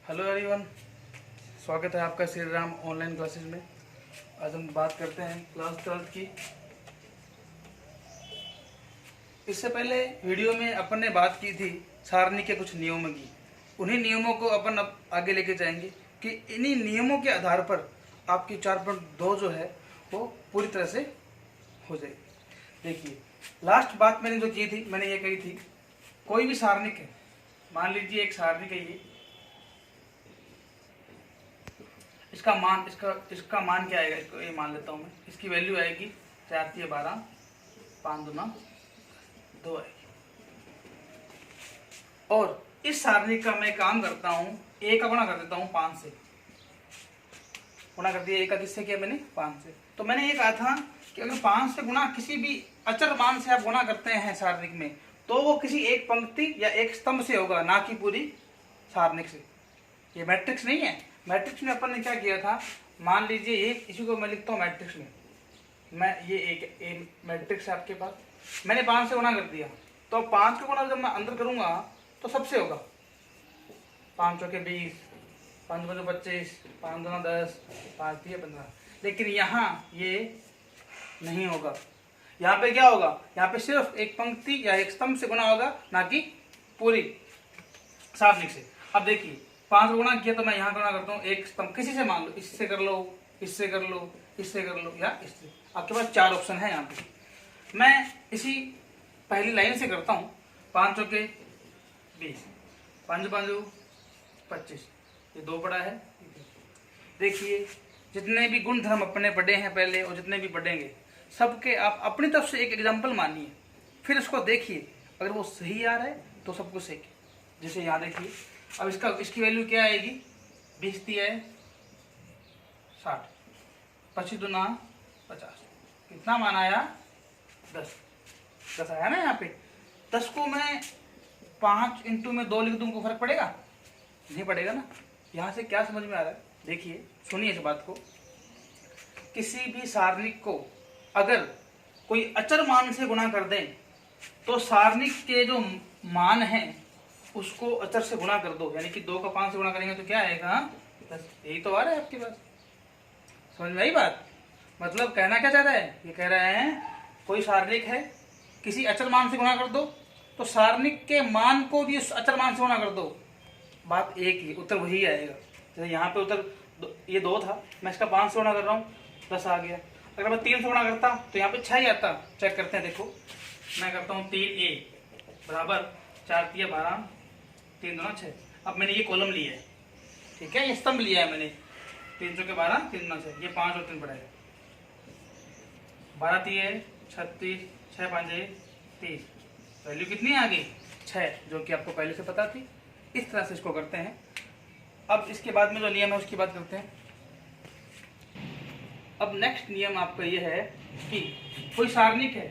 Hello everyone, स्वागत है आपका श्री राम ऑनलाइन क्लासेस में। आज हम बात करते हैं क्लास 12 की। इससे पहले वीडियो में अपन ने बात की थी सारणी के कुछ नियमों की। उन्हीं नियमों को अपन अब आगे लेके जाएंगे कि इन्हीं नियमों के आधार पर आपकी 4.2 जो है वो पूरी तरह से हो जाएगी। देखिए, लास्ट बात मैंने जो की थी, मैंने ये कही थी कोई भी सारणिक है, मान लीजिए एक सारणिक है ये, इसका मान क्या आएगा, इसको ये मान लेता हूँ मैं। इसकी वैल्यू आएगी 4 3 12, 5 2 2 आएगी। और इस सारणी का मैं काम करता हूँ, ए का गुणा कर देता हूँ 5 से। गुणा कर दिया, ए का किससे किया मैंने? 5 से। तो मैंने ये कहा था कि अगर 5 से गुणा किसी भी अचर मान से आप गुणा करते हैं सारणिक में, तो वो किसी एक पंक्ति या एक स्तंभ से होगा, ना कि पूरी सारणिक से। ये मैट्रिक्स नहीं है। मैट्रिक्स में अपन ने क्या किया था, मान लीजिए ये, इसी को मैं लिखता हूँ मैट्रिक्स में। मैं ये एक मैट्रिक्स है आपके पास, मैंने 5 से गुणा कर दिया, तो 5 का गुणा जब मैं अंदर करूंगा तो सबसे होगा। 5 चौके 20, 5 2 25, 5 2 10, 5 3 15। लेकिन यहाँ ये नहीं होगा। यहाँ पे क्या होगा, यहाँ पे सिर्फ एक पंक्ति या एक स्तंभ से गुणा होगा, ना कि पूरी सारणिक से। अब देखिए, 5 गुणा किया तो मैं यहाँ गुणा करता हूँ एक स्तंभ, किसी से मान लो, इससे कर लो, इससे कर लो, इससे कर लो या इससे। आपके पास 4 ऑप्शन है यहाँ पे। मैं इसी पहली लाइन से करता हूँ। 5 चौके 20, 5 5 25, ये 2 पड़ा है। देखिए, जितने भी गुण धर्म अपने पढ़े हैं पहले और जितने भी पढ़ेंगे, सबके आप अपनी तरफ से एक एग्जाम्पल मानिए, फिर उसको देखिए। अगर वो सही आ रहा है तो सब कुछ सही। जैसे यहाँ देखिए, अब इसकी वैल्यू क्या आएगी, 20 दिया है 60, 25 दूना 50, कितना मान आया? 10 आया ना। यहाँ पे 10 को मैं 5 इंटू में 2 लिख दूँ, को फर्क पड़ेगा? नहीं पड़ेगा ना। यहाँ से क्या समझ में आ रहा है, देखिए, सुनिए इस बात को। किसी भी सारणिक को अगर कोई अचर मान से गुणा कर दें, तो सारणिक के जो मान हैं उसको अचर से गुणा कर दो। यानी कि 2 का 5 से गुणा करेंगे तो क्या आएगा? 10। यही तो आ रहा है आपके पास। समझ में आई बात? मतलब कहना क्या चाह रहा है, ये कह रहे हैं कोई सारणिक है, किसी अचर मान से गुणा कर दो, तो सारणिक के मान को भी उस अचर मान से गुणा कर दो। बात एक ही, उत्तर वही आएगा। जैसे यहाँ पे उत्तर ये 2 था, मैं इसका 5 से गुणा कर रहा हूँ, 10 आ गया। अगर मैं 3 से गुणा करता तो यहाँ पे 6 ही आता। चेक करते हैं, देखो मैं करता हूँ 3a बराबर 4 3 12, 3 2 6। अब मैंने ये कॉलम लिया है, ठीक है, ये स्तंभ लिया है मैंने। 3 चौके 12, 3 2 6, ये 5 और 3 पड़ेगा। 12 3 36, 6 5 30। वैल्यू कितनी आ गई? 6, जो कि आपको पहले से पता थी। इस तरह से इसको करते हैं। अब इसके बाद में जो नियम है उसकी बात करते हैं। अब नेक्स्ट नियम आपका ये है कि कोई सारणिक है,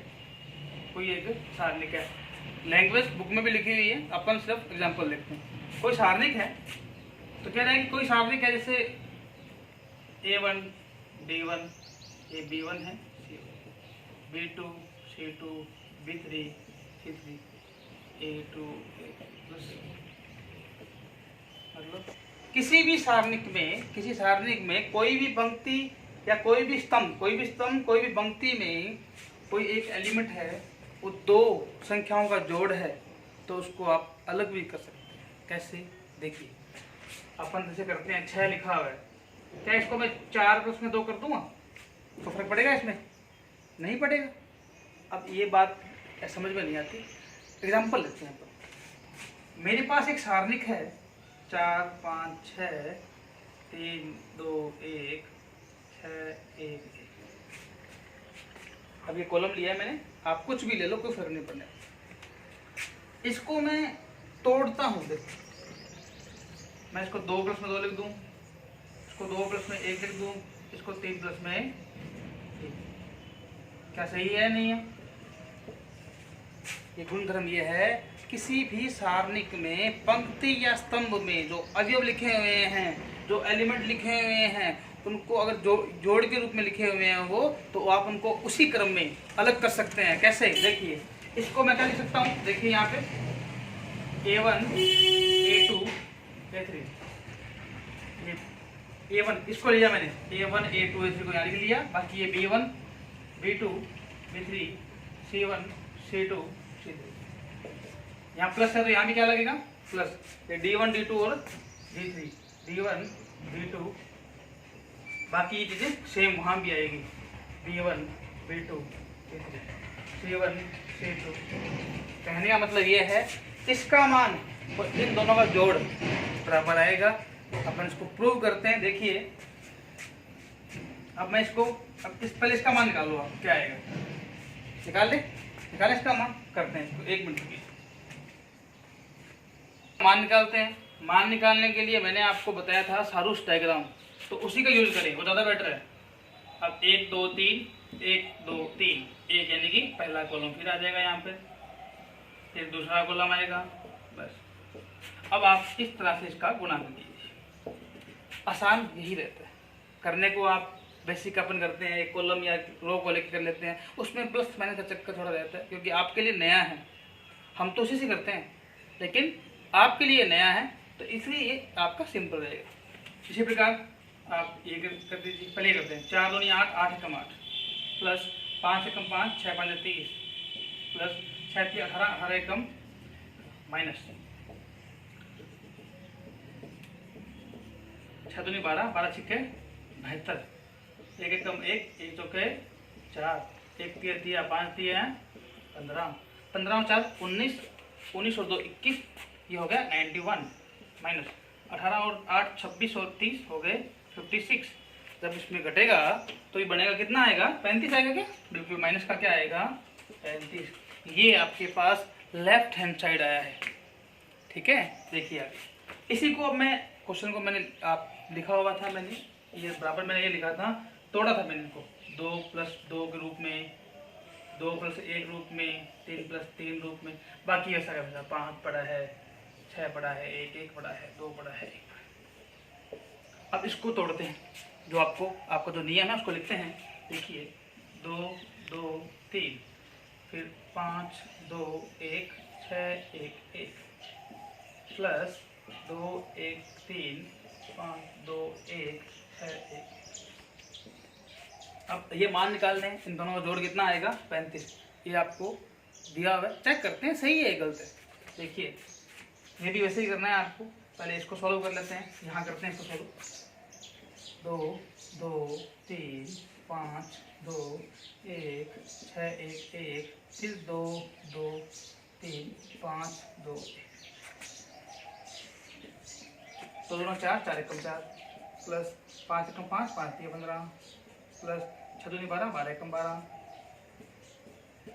कोई एक सारणिक है, लैंग्वेज बुक में भी लिखी हुई है, अपन सिर्फ एग्जांपल देखते हैं। कोई सारणिक है तो कह रहा है कि कोई सारणिक है, जैसे A1 D1, ये B1 है, B2 C2, B3 C3, A2 मतलब किसी भी सारणिक में कोई भी पंक्ति या कोई भी स्तंभ, कोई भी पंक्ति में कोई एक एलिमेंट है, वो 2 संख्याओं का जोड़ है, तो उसको आप अलग भी कर सकते हैं। कैसे? देखिए, अपन जैसे करते हैं, 6 लिखा हुआ है, क्या इसको मैं 4 प्लस में 2 कर दूंगा तो फर्क पड़ेगा इसमें? नहीं पड़ेगा। अब ये बात समझ में नहीं आती। एग्जाम्पल लेते हैं अपन। मेरे पास एक सारणिक है 4 5 6 3 2 1 6 1 1। अब ये कॉलम लिया है मैंने, आप कुछ भी ले लो, कोई फर्क नहीं पड़ने। इसको मैं तोड़ता हूँ, देखो मैं इसको 2 प्लस में 2 लिख दूँ, इसको 2 प्लस में 1 लिख दूँ, इसको 3 प्लस में 1। क्या सही है? नहीं है। ये गुणधर्म ये है, किसी भी सारणिक में पंक्ति या स्तंभ में जो अवयव लिखे हुए हैं, जो एलिमेंट लिखे हुए हैं, उनको अगर जोड़ के रूप में लिखे हुए हैं वो, तो आप उनको उसी क्रम में अलग कर सकते हैं। कैसे? देखिए, इसको मैं क्या लिख सकता हूँ, देखिए यहाँ पे A1 A2 A3, A1 इसको लिया मैंने, A1 A2 A3 को यहाँ लिख लिया, बाकी ये B1 B2 B3 C1 C2 C3, यहाँ प्लस है तो यहाँ भी क्या लगेगा प्लस, ये D1 D2 और D3 D1 D2, बाकी ये चीज़ें सेम वहाँ भी आएगी, B1 B2 B3 C1 C2। कहने का मतलब ये है इसका मान और इन दोनों का जोड़ बराबर आएगा। अपन इसको प्रूव करते हैं, देखिए अब मैं इसको, अब इस पहले इसका मान निकाल लो, आप क्या आएगा, निकाल निकाले इसका मान, करते हैं इसको, 1 मिनट की मान निकालते हैं। मान निकालने के लिए मैंने आपको बताया था सारूस डायग्राम, तो उसी का यूज करें, वो ज़्यादा बेटर है। अब 1 2 3 1 2 3 1 यानी कि पहला कॉलम फिर आ जाएगा यहाँ पे, फिर दूसरा कॉलम आएगा, बस। अब आप इस तरह से इसका गुणा कर दीजिए, आसान यही रहता है करने को। आप बेसिक अपन करते हैं, एक कॉलम या रो को लेकर कर लेते हैं, उसमें प्लस माइनस का चक्कर थोड़ा रहता है, क्योंकि आपके लिए नया है, हम तो उसी से करते हैं, लेकिन आपके लिए नया है तो इसलिए ये आपका सिंपल रहेगा। इसी प्रकार आप ये कर दीजिए, पहले करते हैं 4 दूनी 8 8 एकम 8 प्लस 5 एकम 5 6 5 30 प्लस 6 3 18 18 एकम माइनस 6 दूनी 12 12 छिक्के 72 1 एकम 1 1 चौके 4 1 3 दिया 5 दिए 15 15 4 19 19 और 2 21, ये हो गया 91 माइनस 18 और 8 26 और 30 हो गए 56। जब इसमें घटेगा तो ये बनेगा कितना आएगा, 35 आएगा क्या, बिल्कुल माइनस का क्या आएगा 35। ये आपके पास लेफ्ट हैंड साइड आया है, ठीक है। देखिए आगे इसी को अब मैं क्वेश्चन को मैंने आप लिखा हुआ था, मैंने ये बराबर मैंने ये लिखा था, तोड़ा था मैंने इनको 2 + 2 के रूप में, 2 + 1 रूप में, 3 + 3 रूप में, बाकी ऐसा कैसा 5 पड़ा है, 6 पड़ा है, 1 1 पड़ा है, 2 पड़ा है, 1। अब इसको तोड़ते हैं, जो आपको जो नियम है उसको लिखते हैं। देखिए 2 2 3 फिर 5 2 1 6 1 1 प्लस 2 1 3 5 2 1 6 1। अब ये मान निकालने हैं, इन दोनों का जोड़ कितना आएगा 35। ये आपको दिया हुआ है, चेक करते हैं सही है गलत है। देखिए ये भी वैसे ही करना है आपको, पहले इसको सॉल्व कर लेते हैं, यहाँ करते हैं इसको सॉल्व। 2 2 3 5 2 1 6 1 1 फिर 2 2 3 5 2 1 2 2 4 4 एकम 4 प्लस 5 एकम 5 5 3 15 प्लस 6 दूनी 12 12 एकम 12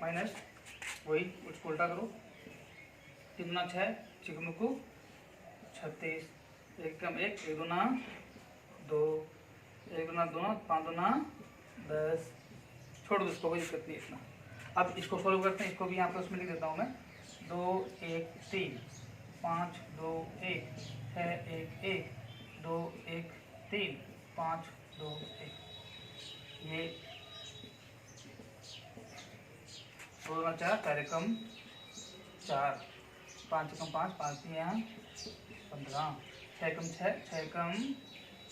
माइनस वही उसको उल्टा करो, 3 दूना 6 6 को 36 1 एकम 1 1 दूना 2 1 दूना 2 5 दूना 10, छोड़ दो इसको, कोई दिक्कत नहीं इतना। अब इसको सॉल्व करते हैं, इसको भी यहाँ पर उसमें लिख देता हूँ मैं। 2 1 3 5 2 1 6 1 1 2 1 3 5 2 1, ये 2 दूना 4 4 एकम 4 5 एकम 5 5 दिए यहाँ 15 6 एकम 6 6 एकम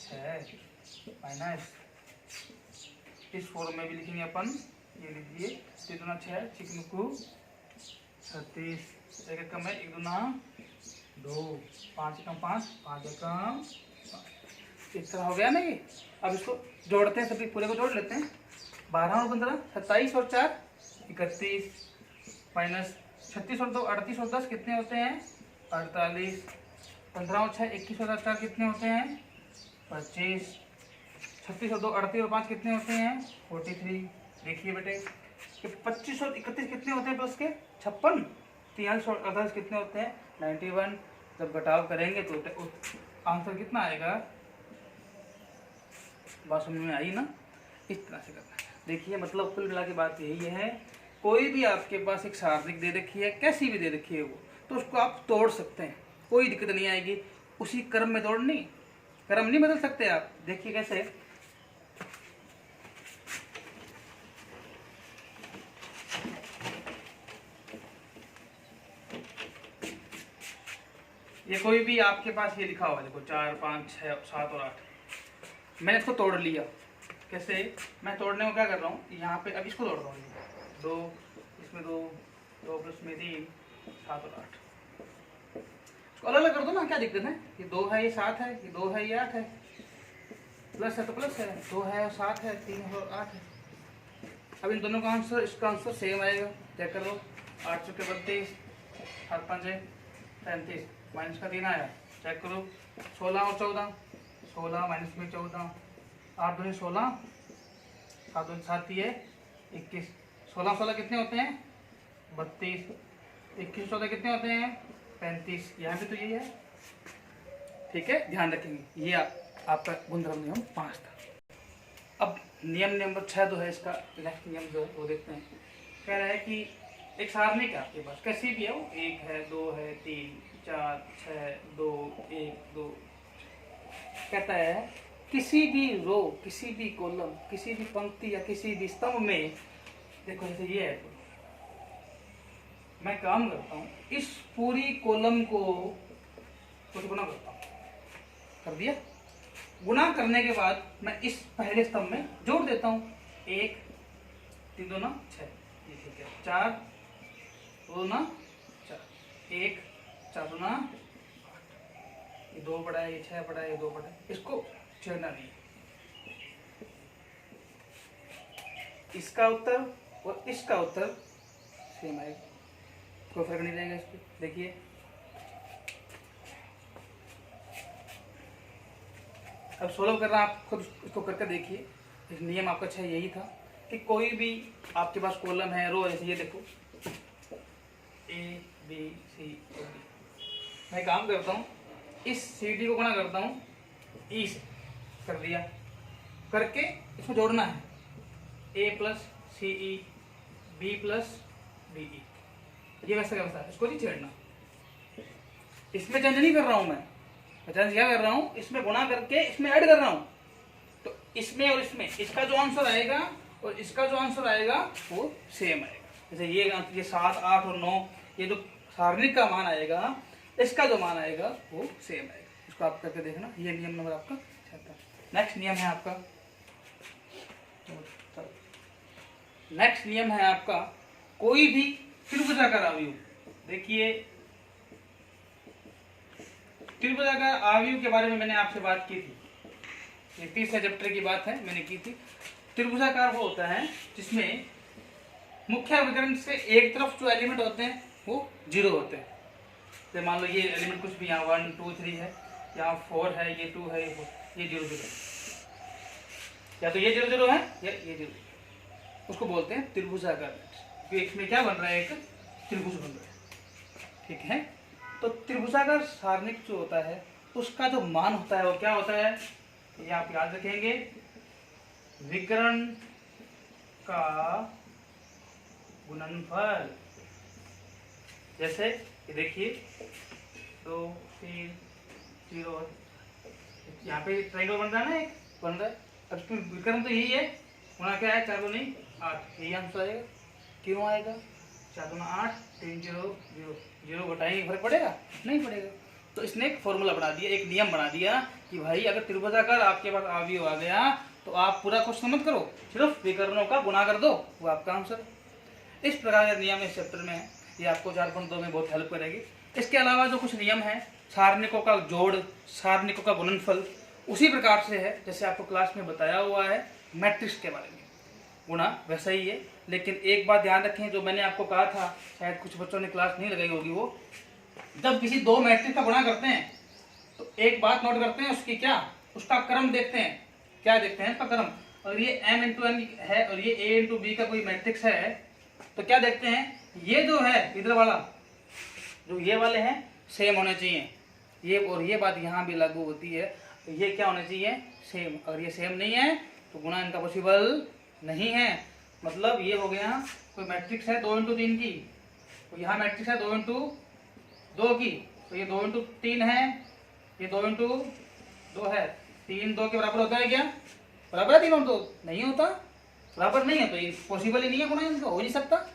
6 माइनस इस फॉर्म में भी लिखेंगे अपन, ये लिखिए 3 दूना 6 6 को 36 1 एकम है 1 दूना 2 5 एकम 5 5 एकम 5, इस तरह हो गया ना ये। अब इसको जोड़ते हैं, सभी पूरे को जोड़ लेते हैं। 12 और 15 27 और 4 31 माइनस 36 और 2 38 और 10 कितने होते हैं 48, 15 और 6 21 और 4 कितने होते हैं 25, 36 और 2 38 और 5 कितने होते हैं 43। देखिए बेटे कि 25 और 31 कितने होते हैं प्लस के 56, 43 और 48 कितने होते हैं 91। जब घटाव करेंगे तो आंसर कितना आएगा, बात समझ में आई ना। इस तरह से करना है। देखिए मतलब कुल मिला के बात यही है, कोई भी आपके पास एक सारणिक दे रखी है, कैसी भी दे रखी है वो, तो उसको आप तोड़ सकते हैं, कोई दिक्कत नहीं आएगी। उसी क्रम में तोड़नी, क्रम नहीं बदल सकते आप। देखिए कैसे, ये कोई भी आपके पास ये लिखा हुआ है, देखो 4 5 6 7 और 8, मैंने इसको तोड़ लिया। कैसे? मैं तोड़ने को क्या कर रहा हूँ, यहाँ पे अब इसको तोड़ रहा हूँ। 2 इसमें 2, 2 प्लस में 3, 7 और 8। इसको अलग अलग कर दो ना, क्या दिक्कत है? ये 2 है, ये 7 है, ये 2 है, ये 8 है, प्लस है तो प्लस है, 2 है और 7 है, 3 और 8 है। अब इन दोनों का आंसर, इसका आंसर सेम आएगा। चेक कर लो, 8 चौके 32, 7 5 35, माइनस का 3 आया। चेक करो, 16 और 14, 16 माइनस में 14, 8 2 16, 7 2 7 ये 21, 16 16 कितने होते हैं? 32, 21 14 कितने होते हैं? 35। यहाँ भी तो यही है, ठीक है, ध्यान रखेंगे। ये आपका गुणधर्म नियम 5 था। अब नियम नंबर 6 जो है इसका, नेक्स्ट नियम जो है वो देखते हैं। कह रहा है कि एक सारणी का आपके पास कैसी भी है, वो 1 है, 2 है, 3 4 6 2 1 2। कहता है किसी भी रो, किसी भी कॉलम, किसी भी पंक्ति या किसी भी स्तंभ में, देखो जैसे ये है, मैं काम करता हूँ, इस पूरी कॉलम को कुछ गुना करता हूँ, कर दिया। गुना करने के बाद मैं इस पहले स्तंभ में जोड़ देता हूँ। 1 3 2 6, ये ठीक है। 4 2 4, 1 4 2 8, ये 2 पड़ा है, ये 6 पड़ा है, ये 2 पड़ा है, इसको छेड़ना नहीं। इसका उत्तर और इसका उत्तर सेम आएगा, कोई फर्क नहीं रहेगा इस पर। देखिए अब सोल्व करना, आप खुद इसको करके देखिए। इस नियम आपका 6 यही था कि कोई भी आपके पास कॉलम है, रो है, ये देखो A B C D, मैं काम करता हूँ, इस CD को गुणा करता हूँ E से, कर दिया। करके इसको जोड़ना है, A plus CE B plus DE, ये वैसे का वैसा, इसको नहीं छेड़ना। इसमें चेंज नहीं कर रहा हूँ मैं चेंज क्या कर रहा हूँ, इसमें गुणा करके इसमें ऐड कर रहा हूँ। तो इसमें और इसमें इसका जो आंसर आएगा और इसका जो आंसर आएगा वो सेम आएगा। जैसे ये 7 8 और 9, ये जो सारणिक का मान आएगा, इसका जो मान आएगा वो सेम आएगा। इसको आप करके देखना। ये नियम नंबर आपका 6 था। नेक्स्ट नियम है आपका, नेक्स्ट नियम है आपका कोई भी त्रिभुजाकार अवयव। देखिए त्रिभुजाकार अवयव के बारे में मैंने आपसे बात की थी, ये 30 चैप्टर की बात है, मैंने की थी। त्रिभुजाकार वो होता है जिसमें मुख्य विकर्ण से एक तरफ जो एलिमेंट होते हैं वो 0 होते हैं। तो मान लो ये एलिमेंट कुछ भी यहाँ 1 2 3 है, यहाँ 4 है, ये 2 है, ये 4, ये 0 0, या तो ये 0 0 है या ये 0, उसको बोलते हैं त्रिभुजाकार। तो इसमें क्या बन रहा है, एक त्रिभुज बन रहा है, ठीक है। तो त्रिभुजाकार सारणिक जो होता है उसका जो मान होता है वो क्या होता है, ये आप याद रखेंगे, विकर्ण का गुणनफल। जैसे ये देखिए 2 3 0, यहाँ पे ट्रायंगल बन रहा है ना, एक बन रहा है। अब इसमें विकर्ण तो यही है, गुणा क्या है, 4 2 8, यही आंसर आएगा। क्यों आएगा, 4 2 8 3 0 0, 0 घटाएंगे फर्क पड़ेगा, नहीं पड़ेगा। तो इसने एक फॉर्मूला बना दिया, एक नियम बना दिया कि भाई अगर त्रिभुजाकार आपके पास अवयव आ गया तो आप पूरा क्वेश्चन मत करो, सिर्फ विकर्णों का गुणा कर दो, वो आपका आंसर। इस प्रकार का नियम इस चैप्टर में है, ये आपको 4.2 में बहुत हेल्प करेगी। इसके अलावा जो कुछ नियम है, सारणिकों का जोड़, सारणिकों का गुणनफल, उसी प्रकार से है जैसे आपको क्लास में बताया हुआ है मैट्रिक्स के बारे में, गुणा वैसा ही है। लेकिन एक बात ध्यान रखें, जो मैंने आपको कहा था, शायद कुछ बच्चों ने क्लास नहीं लगाई होगी, वो जब किसी दो मैट्रिक्स का गुणा करते हैं तो एक बात नोट करते हैं, उसकी क्या, उसका क्रम देखते हैं। क्या देखते हैं, उसका क्रम। और ये m इंटू n है और ये a इंटू b का कोई मैट्रिक्स है, तो क्या देखते हैं, ये जो है इधर वाला, जो ये वाले हैं सेम होने चाहिए, ये और ये बात यहाँ भी लागू होती है। तो ये क्या होने चाहिए, सेम। अगर ये सेम नहीं है तो गुणा इनका पॉसिबल नहीं है। मतलब ये हो गया, कोई मैट्रिक्स है 2 इंटू 3 की, तो यहाँ मैट्रिक्स है 2 इंटू 2 की, तो ये 2 इंटू 3 है, ये 2 इंटू 2 है, 3 2 के बराबर होता है क्या, बराबर है 3 और 2, नहीं होता, बराबर नहीं है, तो ये पॉसिबल ही नहीं है, गुणा इनका हो नहीं सकता।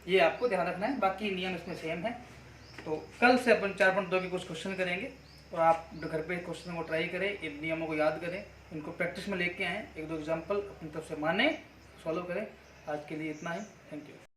ये आपको ध्यान रखना है, बाकी नियम इसमें सेम है। तो कल से अपन 4.2 के कुछ क्वेश्चन करेंगे और आप घर पे क्वेश्चन को ट्राई करें, इन नियमों को याद करें, इनको प्रैक्टिस में लेके आएँ, एक दो एग्जाम्पल अपनी तरफ से माने, सॉल्व करें। आज के लिए इतना ही, थैंक यू।